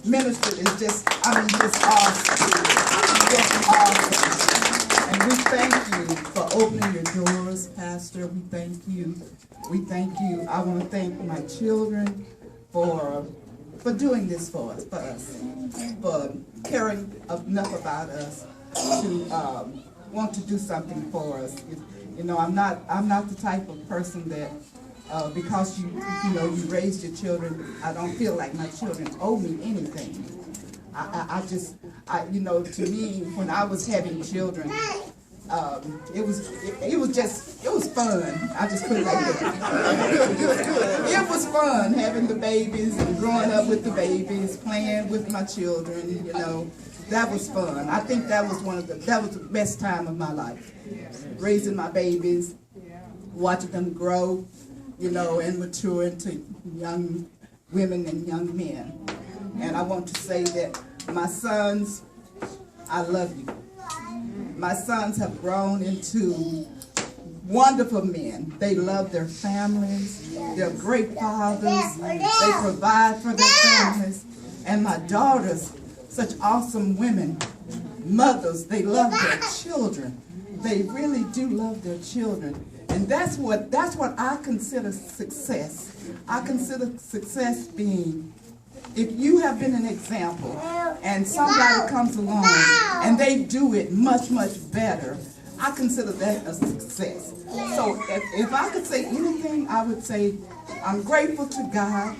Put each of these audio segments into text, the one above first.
ministered is just, just awesome. Just awesome. And we thank you for opening your doors, Pastor. We thank you. We thank you. I want to thank my children for doing this for us, for caring enough about us to want to do something for us. You know, I'm not the type of person that because you raised your children, I don't feel like my children owe me anything. To me, when I was having children, it was fun. I just put it like that. It was fun having the babies and growing up with the babies, playing with my children. You know, that was fun. I think that was the best time of my life, raising my babies, watching them grow, you know, and mature into young women and young men. And I want to say that my sons, I love you. My sons have grown into wonderful men. They love their families. They're great fathers. They provide for their families. And my daughters, such awesome women, mothers, they love their children. They really do love their children. And that's what I consider success. I consider success being, if you have been an example and somebody comes along and they do it much, much better, I consider that a success. So if I could say anything, I would say I'm grateful to God,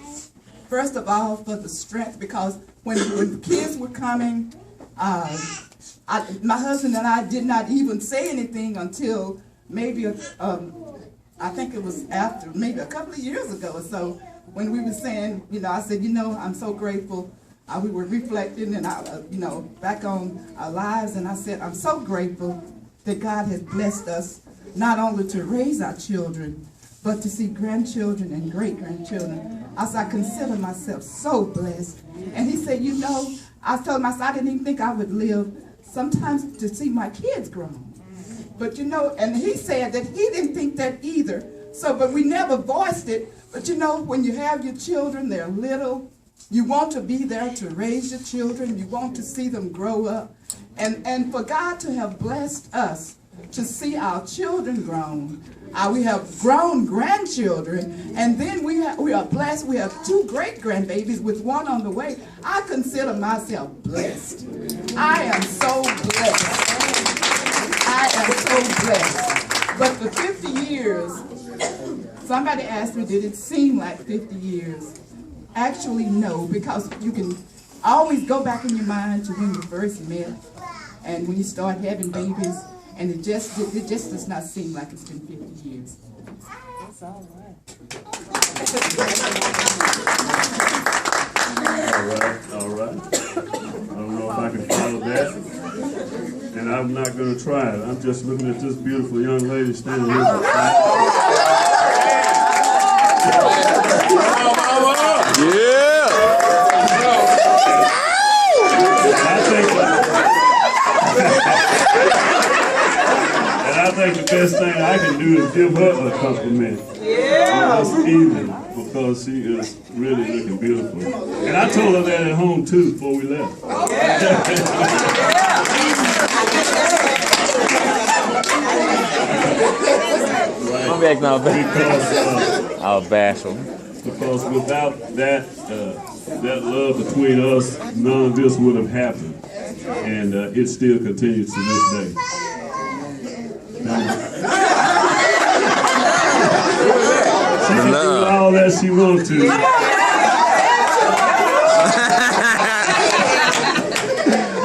first of all, for the strength, because when the kids were coming, my husband and I did not even say anything until maybe, I think it was after, maybe a couple of years ago or so, when we were saying, you know, I said, you know, I'm so grateful. We were reflecting and, back on our lives, and I said, I'm so grateful that God has blessed us not only to raise our children, but to see grandchildren and great-grandchildren. I said, I consider myself so blessed. And he said, you know, I told him, I said, I didn't even think I would live sometimes to see my kids grown. But you know, and he said that he didn't think that either. So, but we never voiced it. But you know, when you have your children, they're little, you want to be there to raise your children. You want to see them grow up. And for God to have blessed us to see our children grown. We have grown grandchildren, and then we are blessed. We have 2 great-grandbabies with 1 on the way. I consider myself blessed. I am so blessed. I am so blessed. But for 50 years, somebody asked me, did it seem like 50 years? Actually, no, because you can always go back in your mind to when you first met and when you start having babies, and it just does not seem like it's been 50 years. That's all right. All right. I don't know if I can follow that. And I'm not going to try it. I'm just looking at this beautiful young lady standing here. Yeah! I think the best thing I can do is give her a compliment. Yeah. This evening, because she is really looking beautiful. And I told her that at home too before we left. I'll bash them. Because without that love between us, none of this would have happened. And it still continues to this day. She can do all that she wants to.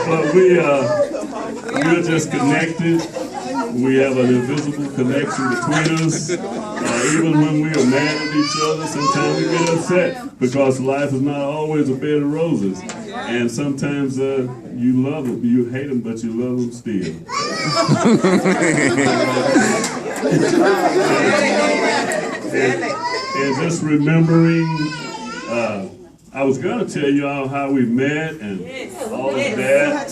But we're just connected. We have an invisible connection between us. Even when we are mad at each other, sometimes we get upset because life is not always a bed of roses. And sometimes you love them, you hate them, but you love them still. and just remembering, I was going to tell you all how we met and all of that,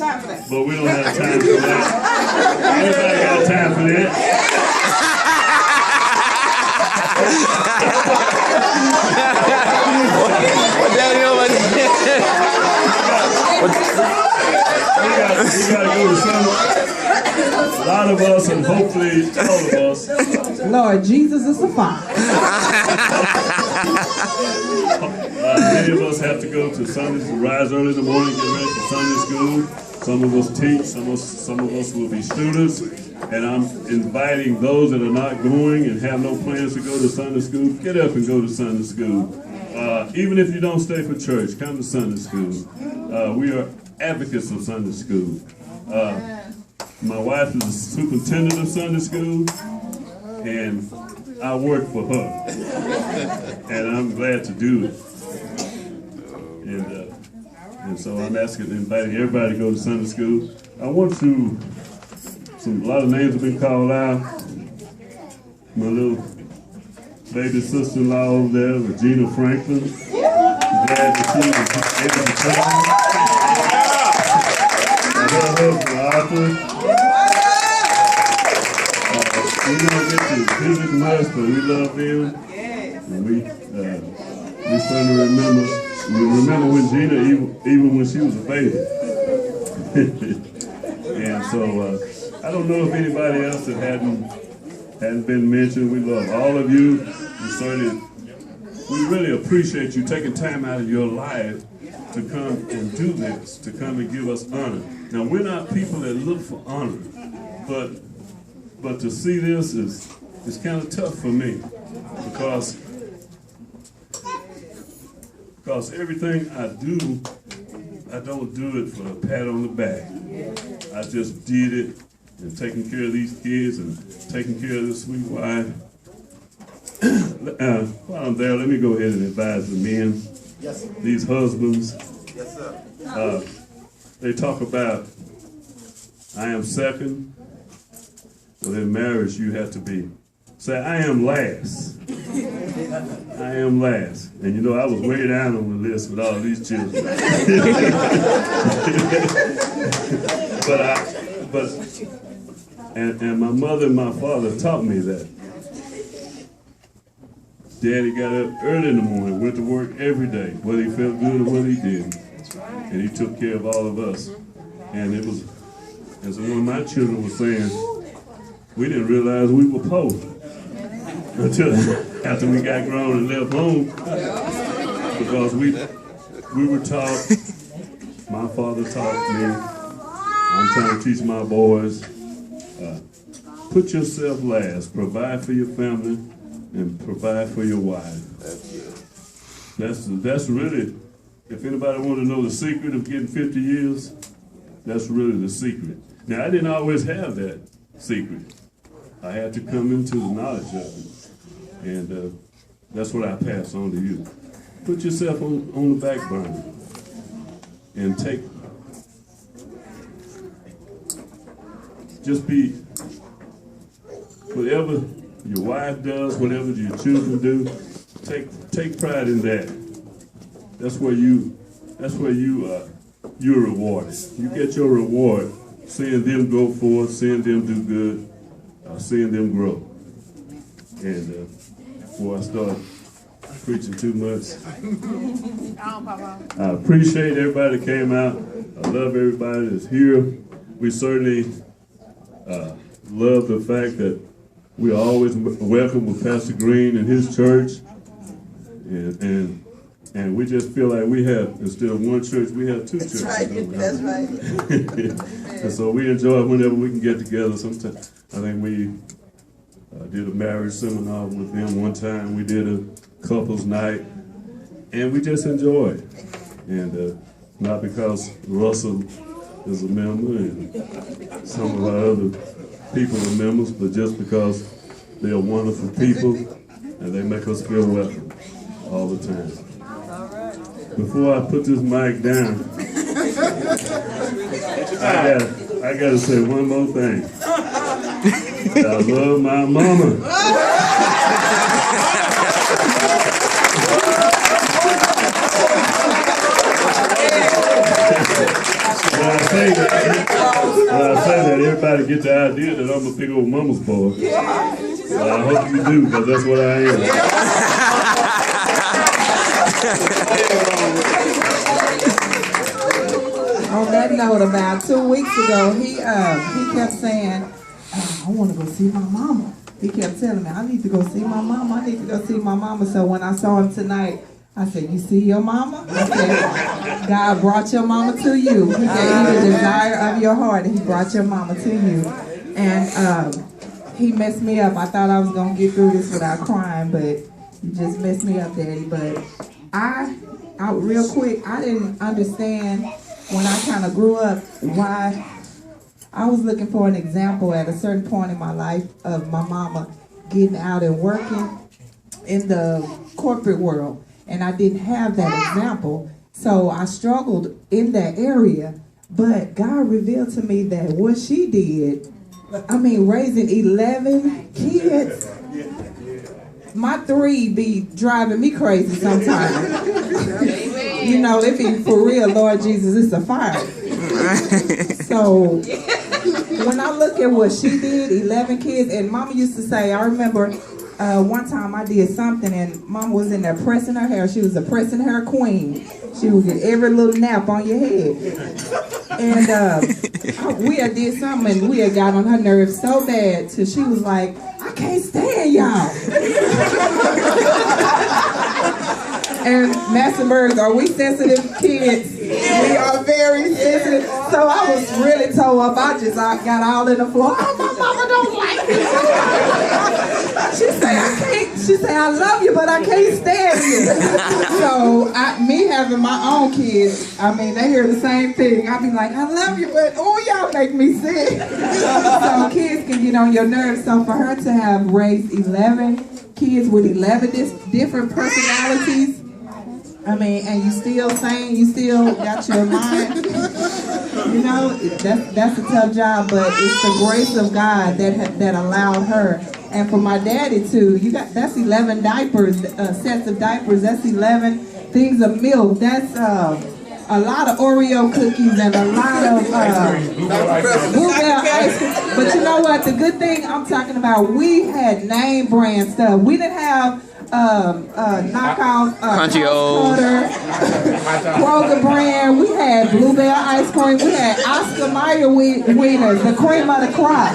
but we don't have time for that. Anybody got time for that? What the hell? you gotta go to Sunday. A lot of us, and hopefully all of us. Lord Jesus is a father. Many of us have to go to Sunday, to rise early in the morning, get ready for Sunday school. Some of us teach, some of us will be students. And I'm inviting those that are not going and have no plans to go to Sunday school, get up and go to Sunday school. Even if you don't stay for church, come to Sunday school. We are advocates of Sunday school. My wife is the superintendent of Sunday school, and I work for her. And I'm glad to do it. And so I'm inviting everybody to go to Sunday school. I want to, a lot of names have been called out. My little baby sister-in-law over there, Regina Franklin. Glad that she was able to come. Her husband, Arthur. We don't get to visit much, but we love them. And we certainly remember. We remember when Gina, even when she was a baby. And so I don't know if anybody else that hadn't been mentioned. We love all of you. We really appreciate you taking time out of your life to come and do this, to come and give us honor. Now, we're not people that look for honor, but to see this is kind of tough for me because everything I do, I don't do it for a pat on the back. I just did it and taking care of these kids and taking care of this sweet wife. While I'm there, let me go ahead and advise the men, these husbands. They talk about, I am second, but in marriage you have to be. Say, I am last. I am last. And you know, I was way down on the list with all these children. And my mother and my father taught me that. Daddy got up early in the morning, went to work every day, whether he felt good or whether he didn't. And he took care of all of us. And it was, as one of my children was saying, we didn't realize we were poor until after we got grown and left home, because we were taught, my father taught me, I'm trying to teach my boys, put yourself last, provide for your family, and provide for your wife. That's really, if anybody want to know the secret of getting 50 years, that's really the secret. Now, I didn't always have that secret. I had to come into the knowledge of it. And that's what I pass on to you. Put yourself on the back burner and just be, whatever your wife does, whatever your children do, take pride in that. That's where you're rewarded. You get your reward seeing them go forward, seeing them do good, seeing them grow. And before I start preaching too much, I appreciate everybody that came out. I love everybody that's here. We certainly love the fact that we are always welcome with Pastor Green and his church. And we just feel like we have, instead of one church, we have two churches. That's right. And so we enjoy whenever we can get together. Sometimes I think we did a marriage seminar with them one time. We did a couples night, and we just enjoy it. And not because Russell is a member and some of our other people are members, but just because they are wonderful people and they make us feel welcome all the time. Before I put this mic down, I gotta say one more thing. I love my mama. When I say that, everybody get the idea that I'm a big old mama's boy. Well, I hope you do, because that's what I am. On that note, about 2 weeks ago, he kept saying, I want to go see my mama. He kept telling me, I need to go see my mama. I need to go see my mama. So when I saw him tonight, I said, you see your mama? I said, God brought your mama to you. He gave you the desire of your heart, and he brought your mama to you. And he messed me up. I thought I was going to get through this without crying, but you just messed me up, Daddy. But I real quick, I didn't understand when I kind of grew up why I was looking for an example at a certain point in my life of my mama getting out and working in the corporate world. And I didn't have that example. So I struggled in that area. But God revealed to me that what she did, I mean, raising 11 kids, my 3 be driving me crazy sometimes. You know, if it for real, Lord Jesus, it's a fire. So when I look at what she did, 11 kids, and Mama used to say, I remember one time I did something and Mama was in there pressing her hair. She was a pressing hair queen. She would get every little nap on your head. And we had did something and we had got on her nerves so bad till she was like, I can't stand y'all. And Massinburg, are we sensitive kids? We are very sensitive. So I was really tore up. I got all in the floor. Oh, my mama don't like me. She said, I can't. She said, I love you, but I can't stand you. So me having my own kids, I mean, they hear the same thing. I be like, I love you, but oh, y'all make me sick. So kids can get on your nerves. So for her to have raised 11 kids with 11 different personalities, I mean, and you still sane, you still got your mind. You know, that's a tough job, but it's the grace of God that allowed her. And for my daddy too, that's 11 diapers, sets of diapers. That's 11 things of milk. That's a lot of Oreo cookies and a lot of bluebell ice cream. But you know what? The good thing I'm talking about, we had name brand stuff. We didn't have knockoff Crunchy O's, Kroger brand. We had bluebell ice cream. We had Oscar Mayer wieners, the cream of the crop.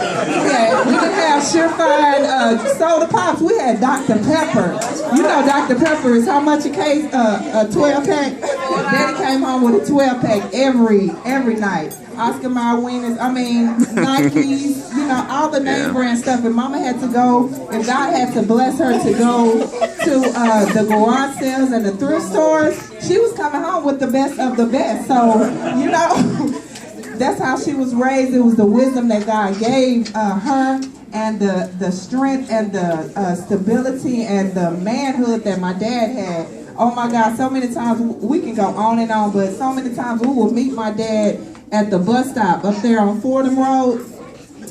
We didn't have Surefire soda pops. We had Dr. Pepper. You know Dr. Pepper is how much a case? A 12-pack. Daddy came home with a 12-pack every night. Oscar Mayer wieners, I mean, Nikes, you know, all the name brand stuff. And Mama had to go, and God had to bless her to go to the garage sales and the thrift stores. She was coming home with the best of the best. So, you know, that's how she was raised. It was the wisdom that God gave her, and the strength and the stability and the manhood that my dad had. Oh my God, so many times, we can go on and on, but so many times we will meet my dad at the bus stop up there on Fordham Road.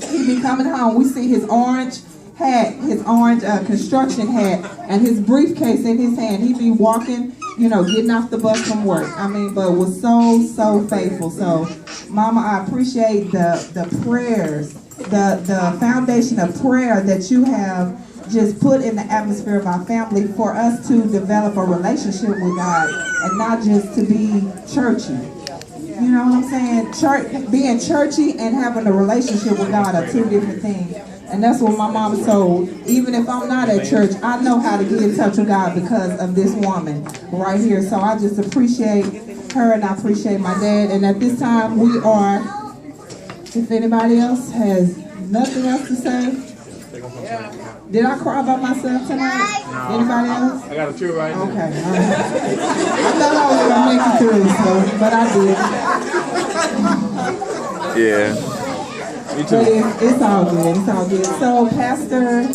He'd be coming home. We see his orange hat, his orange construction hat, and his briefcase in his hand. He'd be walking, you know, getting off the bus from work. I mean, but was so faithful. So, Mama, I appreciate the prayers, the foundation of prayer that you have just put in the atmosphere of our family for us to develop a relationship with God and not just to be churchy. You know what I'm saying? Being churchy and having a relationship with God are two different things. And that's what my mama told. Even if I'm not at church, I know how to get in touch with God because of this woman right here. So I just appreciate her and I appreciate my dad. And at this time we are, if anybody else has nothing else to say. Did I cry by myself tonight? Anybody else? I got a tear right now. Okay, all right. I thought I was going to make it through, so, but I did. yeah. Me too. But it's all good. It's all good. So, Pastor